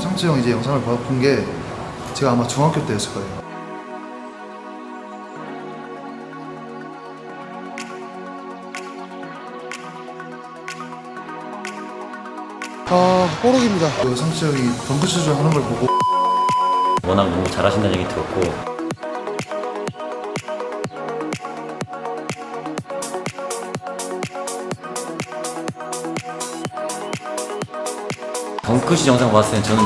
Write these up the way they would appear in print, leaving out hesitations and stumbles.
상추 형 이제 영상을 본 게 제가 아마 중학교 때였을 거예요. 뽀록입니다. 그 상추 형이 덩크슛을 하는 걸 보고 워낙 너무 잘하신다는 얘기 들었고 덩크슛 영상 봤을 땐 저는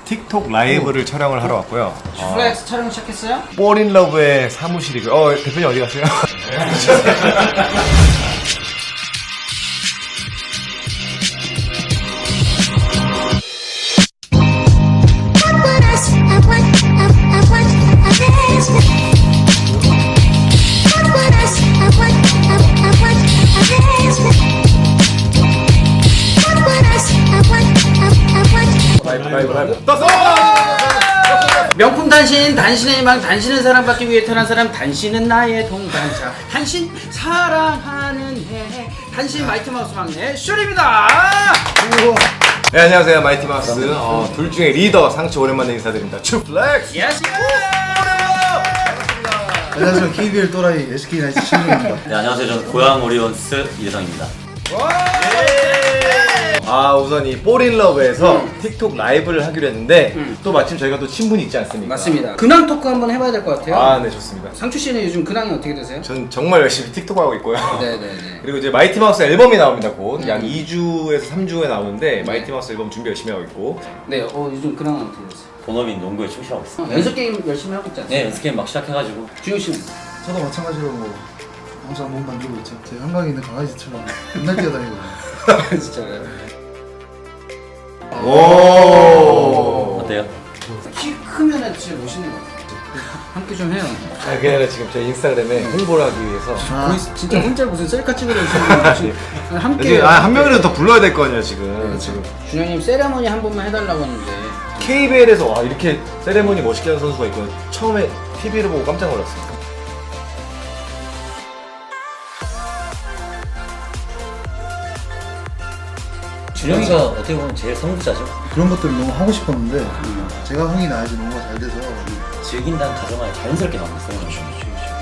틱톡 라이브를 촬영을 하러 왔고요. 플렉스 촬영 시작했어요? 볼인러브의 사무실이고요. 대표님 어디 가세요? 명품 단신, 단신의 희망, 단신은 사랑받기 위해 태어난 사람, 단신은 나의 동반자, 단신 사랑하는 해, 단신 마이티 마우스 막내 슈리입니다. 네, 안녕하세요. 마이티 마우스. 둘 중에 리더 상추 오랜만에 인사드립니다. 츄플렉스. 예스. 안녕하세요. KBL 또라이 SK 나이츠 신동입니다. 네, 안녕하세요. 저는 고양 오리온스 이대성입니다. 우선 이 볼인러브에서 틱톡 라이브를 하기로 했는데 또 마침 저희가 또 친분이 있지 않습니까? 맞습니다. 근황 토크 한번 해봐야 될 것 같아요. 네, 좋습니다. 상추 씨는 요즘 근황이 어떻게 되세요? 전 정말 열심히 틱톡 하고 있고요. 네네네. 그리고 이제 마이티 마우스 앨범이 나옵니다. 곧 약 2주에서 3주 후에 나오는데 마이티 마우스 앨범 준비 열심히 하고 있고. 네, 요즘 근황은 어떻게 되세요? 본업인 농구에 충실하고 있습니다. 연습 게임 열심히 하고 있지 않습니까? 네, 연습게임 막 시작해가지고 준영 씨는? 저도 마찬가지로 뭐 항상 몸 만들고 있죠. 제 한강에 있는 강아지처럼 맨날 뛰어다니거든요. 진짜요? 오. 어때요? 키 크면은 진짜 멋있는 것 같아요. 함께 좀 해요. 그게 아니라 지금 제 인스타그램에 홍보를 하기 위해서. 거의 진짜 혼자 무슨 셀카 찍으러 오시는 함께. 한 명이라도 더 불러야 될 거 아니야 지금. 지금 준영님 세레머니 한 번만 해달라고 하는데. KBL에서 와 이렇게 세레모니 멋있게 하는 선수가 있고 처음에 TV를 보고 깜짝 놀랐어요. 준영이가 어떻게 보면 제일 선구자죠. 그런 것들을 너무 하고 싶었는데 제가 흥이 나야지 농구가 잘 돼서 즐긴다는 가정하에 자연스럽게 나왔어요.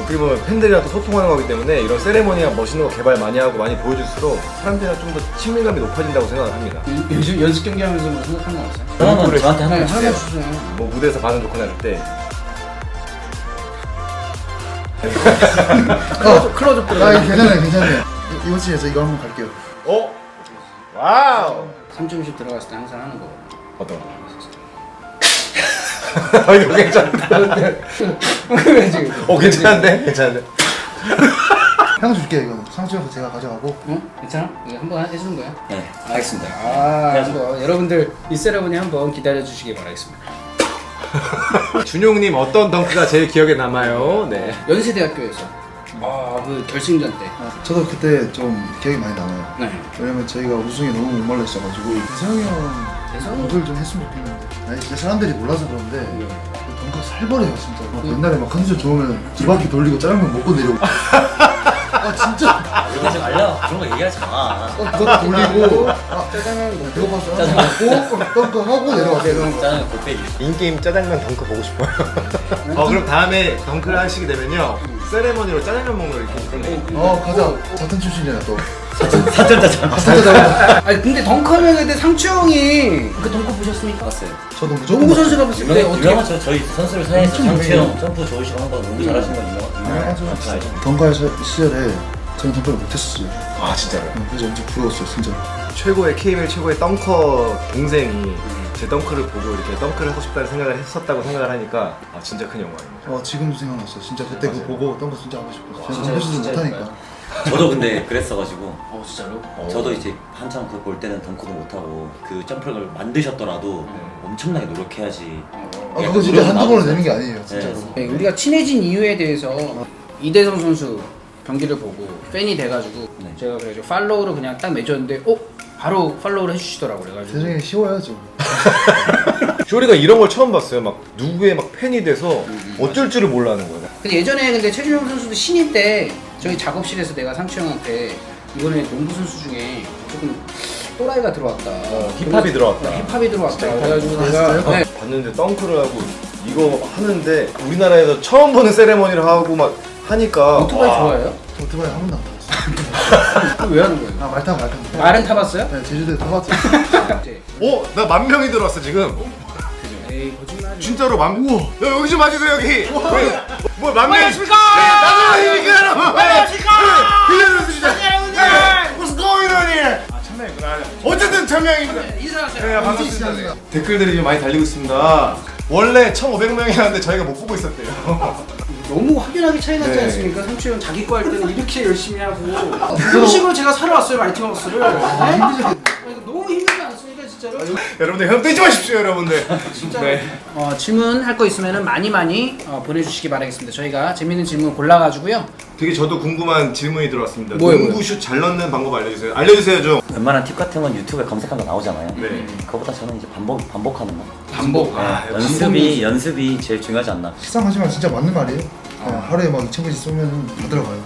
어떻게 보면 팬들이랑 또 소통하는 거기 때문에 이런 세레모니가 멋있는 거 개발 많이 하고 많이 보여줄수록 사람들이랑 좀 더 친밀감이 높아진다고 생각을 합니다. 요즘 연습 경기 하면서 뭐 생각한 거 없어요? 그러면 저한테 네, 한번 하나 주세요. 주세요. 뭐 무대에서 반응 좋거나 할 때. 클로즈업 아 들어가. 괜찮아요. 이번 주에서 이거 한번 갈게요. 와우. 3점씩 들어갔을 때 항상 하는 거. 어떤 거? 이거 괜찮다. 왜 지금? 괜찮은데? 괜찮은데? 향수 줄게 이거. 상추여서 제가 가져가고. 응? 괜찮아? 이거 한번 해주는 거야? 네. 알겠습니다. 한번 여러분들 이 세레머니 한번 기다려 주시기 바라겠습니다. 준용님 어떤 덩크가 제일 기억에 남아요? 네. 연세대학교에서 그 결승전 때. 저도 그때 좀 기억이 많이 남아요. 네. 왜냐면 저희가 우승에 너무 목말랐어가지고 대성이 형 덩크를 좀 했으면 좋겠는데 아니 진짜 사람들이 몰라서 그런데 그 덩크 살벌해요 진짜. 옛날에 막 컨디션 좋으면 두 바퀴 돌리고 짜장면 먹고 내려오고 진짜 하지 말라. 그런 거 얘기하지 마. 두 바퀴 돌리고 짜장면 배고파서 짜장면 먹고 덩크 하고 내려왔어요. 짜장면 골빼기. 인게임 짜장면 덩크 보고 싶어요. 그럼 다음에 덩크를 하시게 되면요 세레머니로 짜장면 먹는 걸 이렇게 가자. 자탄 출신이야 또. 사천짜장. 아니 근데 덩크하면 근데 상추 형이 그 덩크 보셨습니까? 봤어요. 저도 무조건 농구 선수가 봤을 때 어떻게? 유명하죠. 저희 선수들 사이에서 엄청 상추 유명해요. 형 점프 좋으시고 한 거 너무 잘하시는 건 유명하죠. 덩크할 시절에 저는 덩크를 못했었어요. 아 진짜요? 그래서 엄청 부러웠어요 진짜. 최고의 KBL 최고의 덩커 동생이 제 덩크를 보고 이렇게 덩크를 하고 싶다는 생각을 했었다고 생각을 하니까 진짜 큰 영광입니다. 지금도 생각났어. 진짜 그때 그거 보고 덩크 진짜 하고 싶었어. 진짜, 제가 덩크 진짜 못하니까. 저도 근데 그랬어가지고 진짜로? 저도 이제 한참 그거 볼 때는 덩크도 못하고 그 점프를 만드셨더라도 엄청나게 노력해야지. 그거 진짜 한두 번으로 되는 게 아니에요 진짜로. 네, 우리가 친해진 이유에 대해서 이대성 선수 경기를 보고 팬이 돼가지고 네. 제가 그래서 팔로우를 그냥 딱 맺었는데 바로 팔로우를 해주시더라고 그래가지고. 세상에 쉬워야죠. 쇼리가 이런 걸 처음 봤어요. 막 누구의 막 팬이 돼서 어쩔 줄을 몰라 하는 거예요. 근데 예전에 근데 최준용 선수도 신인 때 저희 작업실에서 내가 상추 형한테 이번에 농구 선수 중에 조금 또라이가 들어왔다. 힙합이 들어왔다. 힙합이 들어왔다. 그래가지고 아, 내가 진짜요? 네. 봤는데 덩크를 하고 이거 하는데 우리나라에서 처음 보는 세레머니를 하고 막 하니까 오토바이 와. 좋아해요? 오토바이 한 번도 안 타봤어요. 그럼 왜 하는 거예요? 아, 말 타고. 말은 타봤어요? 네, 제주도에 타봤죠. 오! 나 10,000명이 들어왔어 지금. 에이 거짓말이야. 진짜로 우와. 야, 여기 좀 와주세요 여기. 뭐 10,000명. 안녕하십니까? 나도입니까 여러분. 안녕하십니까? 빌려주십니다. 여러분들. What's going on here? 아 천명이구나. 어쨌든 천명입니다. 인사하세요. 네, 반갑습니다. 네. 댓글들이 좀 많이 달리고 있습니다. 원래 1,500명이었는데 저희가 못 보고 있었대요. 너무 확연하게 차이 나지 네. 않습니까? 상추 형 자기 거 할 때는 이렇게 열심히 하고 음식으로 제가 사러 왔어요 마이티마우스를. 네? 너무 힘들지 않습니까 진짜로? 여러분들 형 뜨지 마십시오 여러분들. 진짜 네. 질문할 거 있으면 많이 보내주시기 바라겠습니다. 저희가 재밌는 질문 골라가지고요. 되게 저도 궁금한 질문이 들어왔습니다. 뭐예요, 농구슛 잘 넣는 방법 알려주세요. 알려주세요 좀. 웬만한 팁 같은 건 유튜브에 검색하면 나오잖아요. 네. 그거보다 저는 이제 반복하는 거. 반복. 아, 연습이 제일 중요하지 않나. 식상하지만 진짜 맞는 말이에요. 하루에 막 2,000개씩 쏘면은 다 들어가요.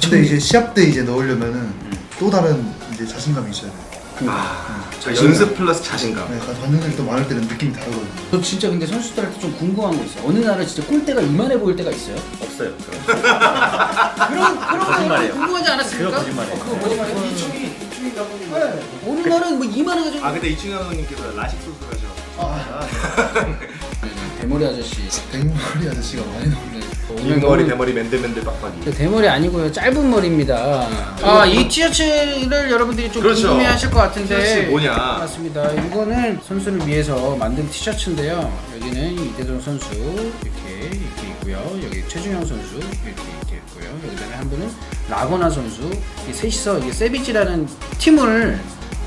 근데 이제 시합 때 이제 넣으려면은 또 다른 이제 자신감이 있어야 돼요. 연습 플러스 자신감. 네, 받는 또 많을 때는 느낌이 다르거든요. 저 진짜 근데 선수들한테 좀 궁금한 거 있어요. 어느 날은 진짜 골대가 이만해 보일 때가 있어요. 없어요. 그런 거짓말이에요. 궁금하지 않았습니까? 그거 거짓말이에요. 그거 거짓말이에요. 네. 어느 날은 뭐 이만해가지고. 아 근데 이충현 감독님께서 라식 수술하셔. 대머리 아저씨. 백머리 아저씨가 많이 나오네. 긴 머리 대머리 맨들맨들 빡빡이. 대머리 아니고요, 짧은 머리입니다. 이 티셔츠를 여러분들이 좀 그렇죠. 궁금해하실 것 같은데. 티셔츠 뭐냐? 맞습니다. 이거는 선수를 위해서 만든 티셔츠인데요. 여기는 이대동 선수 이렇게 있고요. 여기 최준영 선수 이렇게 있고요. 여기다가 한 분은 라거나 선수. 이 셋이서 이게 세비지라는 팀을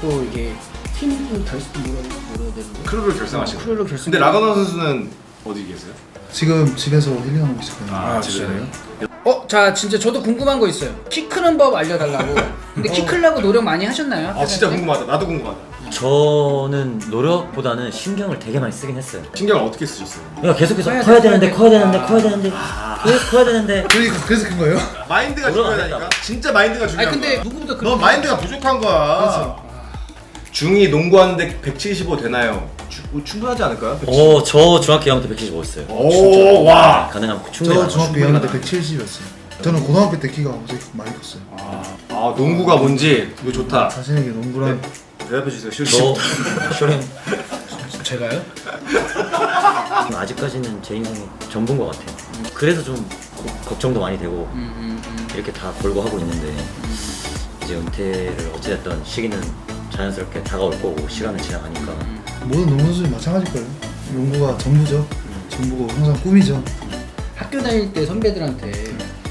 또 이게 팀을 뭐라 되는 거예요? 크루를 결성하시고. 크루를 결성. 근데 라거나 선수는 어디 계세요? 지금 집에서 힐링하고 있어요. 아, 진짜요? 자, 진짜 저도 궁금한 거 있어요. 키 크는 법 알려달라고. 근데 키 크려고 노력 많이 하셨나요? 아 진짜 궁금하다. 나도 궁금하다. 저는 노력보다는 신경을 되게 많이 쓰긴 했어요. 신경을 어떻게 쓰셨어요? 그러니까 계속해서 커야 커야 돼, 되는데 커야 돼. 계속 커야 되는데 그래서 큰 거예요? 마인드가 노력 안 중요하다니까. 했다고. 진짜 마인드가 아니 중요한 근데 거야. 누구보다 너 그런 마인드가 부족한 거야. 중이 농구하는데 175 되나요? 충분하지 않을까요? 저 중학교 2학년 때 175였어요. 오, 와. 가능하면 저 충분히 중학교 2학년 때 170이었어요. 저는 고등학교 때 키가 갑자기 많이 컸어요. 아, 농구가 뭔지 이거 좋다. 자신에게 농구란 대답해 주세요. 저 쇼링 제가요? 아직까지는 제 인생의 전부인 것 같아요. 그래서 좀 걱정도 많이 되고 이렇게 다 돌고 하고 있는데 이제 은퇴를 어찌됐든 시기는 자연스럽게 다가올 거고 시간은 지나가니까 모든 농구 선수들이 마찬가지일 거예요. 농구가 전부죠. 전부고 항상 꿈이죠. 학교 다닐 때 선배들한테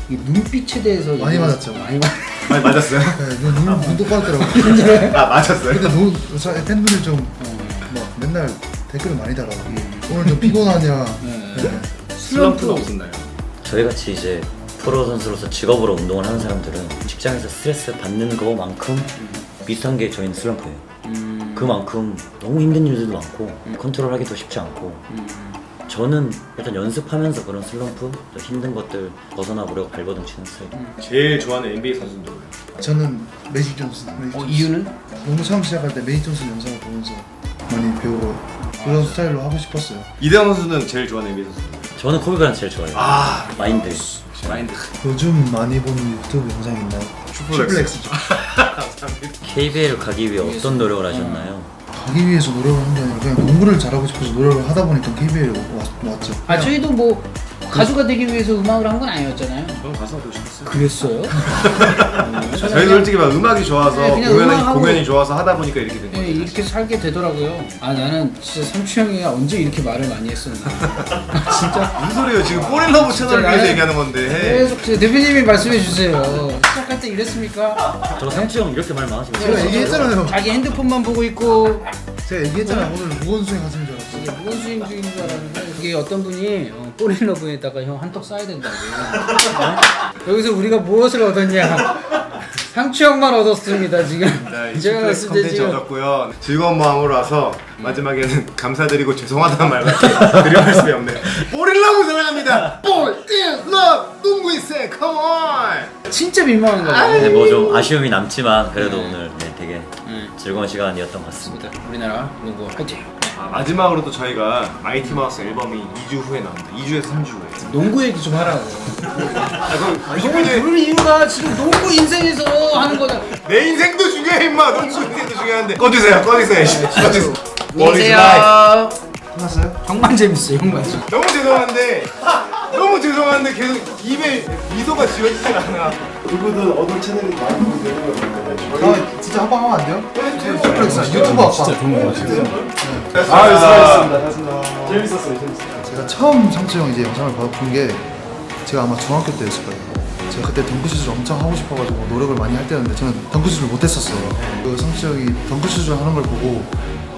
이 눈빛에 대해서 많이 맞았죠. 많이 많이 맞았어요? 네, 눈 똑바르더라고요. 아 맞았어요? 근데 팬분들 좀 막 맨날 댓글을 많이 달아요. 오늘 좀 피곤하냐. 네. 슬럼프가 없었나요? 저희같이 이제 프로 선수로서 직업으로 운동을 하는 사람들은 직장에서 스트레스 받는 거만큼 비슷한 게 저희는 슬럼프예요. 그만큼 너무 힘든 일들도 많고 컨트롤하기도 쉽지 않고 저는 일단 연습하면서 그런 슬럼프, 또 힘든 것들 벗어나보려고 발버둥 치는 스타일. 제일 좋아하는 NBA 선수는 누구예요? 저는 매직 존슨. 이유는? 농구 처음 시작할 때 매직 존슨 영상을 보면서 많이 배우고 그런 스타일로 하고 싶었어요. 이대현 선수는 제일 좋아하는 NBA 선수 누구예요? 저는 코비 브라이언트 제일 좋아해요. 마인드. 마인드. 요즘 많이 보는 유튜브 영상 있나요? 슈플렉스죠. KBL 가기 위해 어떤 노력을 하셨나요? 가기 위해서 노력을 한 게 아니라 그냥 농구를 잘하고 싶어서 노력을 하다 보니까 KBL에 왔죠. 저희도 뭐 가수가 되기 위해서 음악을 한 건 아니었잖아요. 저는 가수가 되고 싶었어요. 그랬어요? 저희 솔직히 막 음악이 좋아서 네, 그냥 음악하고- 공연이 좋아서 하다 보니까 이렇게 된 네, 거예요. 이렇게 살게 되더라고요. 나는 진짜 상추 형이 언제 이렇게 말을 많이 했었나. 진짜 무슨 소리예요? 지금 꼬릴러브 채널을 위해서 나는- 얘기하는 건데. 계속 대표님이 말씀해 주세요. 시작할 때 이랬습니까? 저 상추 형 이렇게 말 많으시면 제가 얘기했잖아요. 자기 핸드폰만 보고 있고 제가 얘기했잖아요. 오늘 무건수행 하시는 줄 알았어요. 이게 무건 수행 중인 줄 알았는데 이게 어떤 분이 꼬릴러브에다가 형 한턱 쏴야 된다고. 여기서 우리가 무엇을 얻었냐? 상추 형만 얻었습니다 지금. 자, 제가 이 봤을 때 컨텐츠 지금 얻었고요. 즐거운 마음으로 와서 마지막에는 감사드리고 죄송하다는 말밖에 드릴 말씀이 없네요. 꼬릴러 너무 사랑합니다. Fall in love 농구인생 come on. 진짜 민망한가 봐. 네, 뭐 좀 아쉬움이 남지만 그래도 오늘 네, 되게 즐거운 시간이었던 것 같습니다. 우리나라 농구 화이팅. 마지막으로 또 저희가 마이티 마우스 앨범이 2주 후에 나옵니다. 2주에서 3주 후에. 농구 얘기 좀 하라고. 그럼 이걸 뮤직비디오 부를 이유가 지금 농구 인생에서 하는 거다. 내 인생도 중요해 임마. 농구 인생도 중요한데. 꺼주세요. 꺼주세요. 꺼주세요. 안녕하세요. 끝났어요? 정말 재밌어요. 정말. 너무 죄송한데 계속 입에 미소가 지워지질 않아. 누구든 어느 채널이 많은 분들은 아 진짜 한 방 하면 안 돼요? 넷플릭스 유튜브 아빠 진짜 좋은 거 수고하셨습니다. 재밌었어요. 제가 처음 상추 형 이제 영상을 본 게 제가 아마 중학교 때였을 거예요. 제가 그때 덩크슛을 엄청 하고 싶어가지고 노력을 많이 할 때였는데 저는 덩크슛을 못했었어요. 그 상추 형이 덩크슛을 하는 걸 보고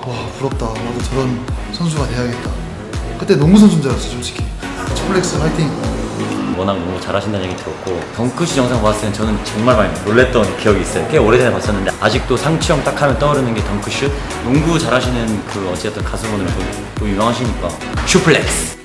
와 부럽다. 나도 저런 선수가 돼야겠다. 그때 농구 선수인 줄 알았어 솔직히. 초플렉스 화이팅. 워낙 너무 잘하신다는 얘기 들었고 덩크슛 영상 봤을 땐 저는 정말 많이 놀랬던 기억이 있어요. 꽤 오래전에 봤었는데 아직도 상추형 딱 하면 떠오르는 게 덩크슛. 농구 잘하시는 그 어쨌든 가수분으로 또 유명하시니까 슈플렉스